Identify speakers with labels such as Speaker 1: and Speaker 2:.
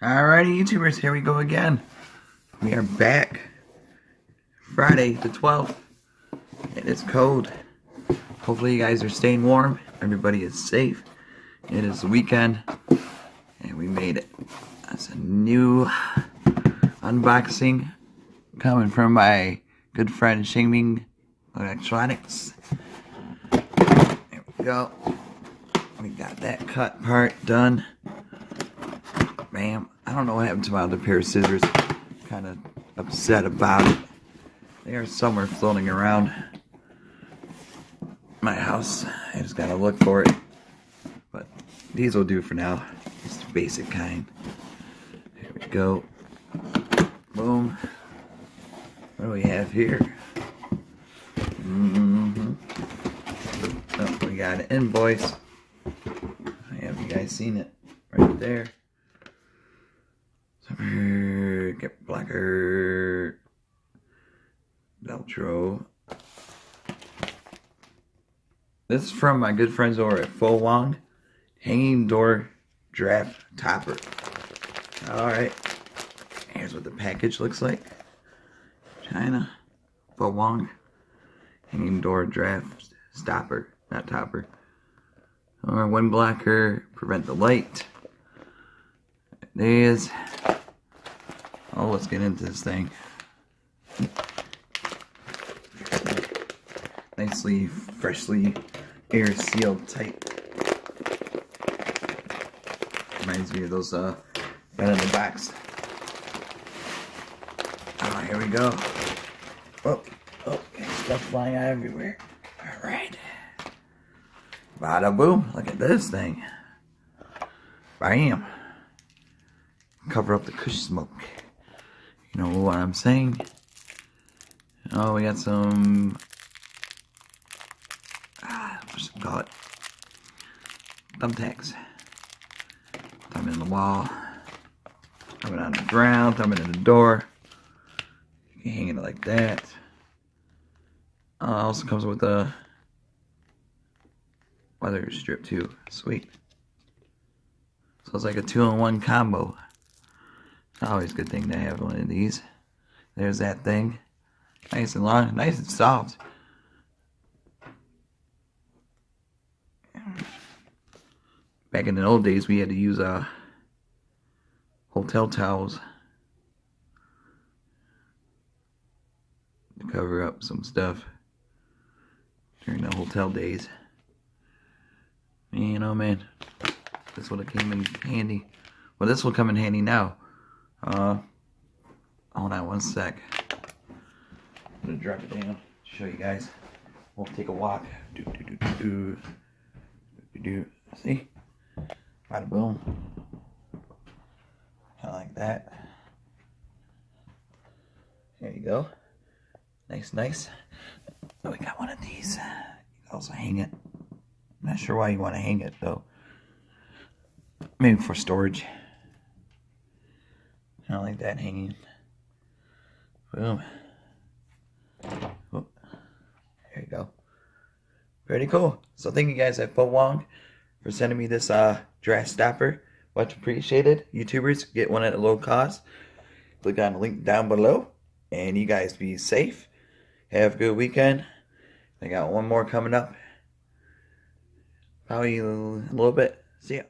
Speaker 1: Alrighty, YouTubers, here we go again. We are back. Friday the 12th. It is cold. Hopefully you guys are staying warm. Everybody is safe. It is the weekend. And we made it. That's a new unboxing coming from my good friend Xingming Electronics. There we go. We got that cut part done. Bam. I don't know what happened to my other pair of scissors. Kind of upset about it. They are somewhere floating around my house. I just gotta look for it. But these will do for now. Just the basic kind. Here we go. Boom. What do we have here? Oh, we got an invoice. Have you guys seen it? Right there. Get blocker. Velcro. This is from my good friends over at Fowong. Hanging door draft topper. Alright. Here's what the package looks like. China. Fowong. Hanging door draft stopper. Not topper. Or wind blocker. Prevent the light. It is. Oh, let's get into this thing. Nicely, freshly air sealed tight. Reminds me of those right in the box. Oh, here we go. Oh, stuff flying out everywhere. Alright. Bada boom. Look at this thing. Bam. Cover up the cush smoke. You know what I'm saying? Oh, we got some what's it called? Thumbtacks. Thumb in the wall. Thumb it on the ground. Thumb it in the door. You can hang it like that. Also comes with a weather strip too. Sweet. So it's like a 2-in-1 combo. It's always a good thing to have one of these. There's that thing. Nice and long, nice and soft. Back in the old days, we had to use hotel towels to cover up some stuff during the hotel days. Man, oh man, this would have came in handy. Well, this will come in handy now. Hold on one sec. I'm gonna drop it down, show you guys. We'll take a walk. See? Bada boom. Kinda like that. There you go. Nice. Oh, we got one of these. You can also hang it. I'm not sure why you want to hang it though. Maybe for storage. I like that hanging. Boom. Oh, there you go. Pretty cool. So thank you guys at Fowong for sending me this draft stopper. Much appreciated. YouTubers, get one at a low cost. Click on the link down below. And you guys be safe. Have a good weekend. I got one more coming up. Probably a little bit. See ya.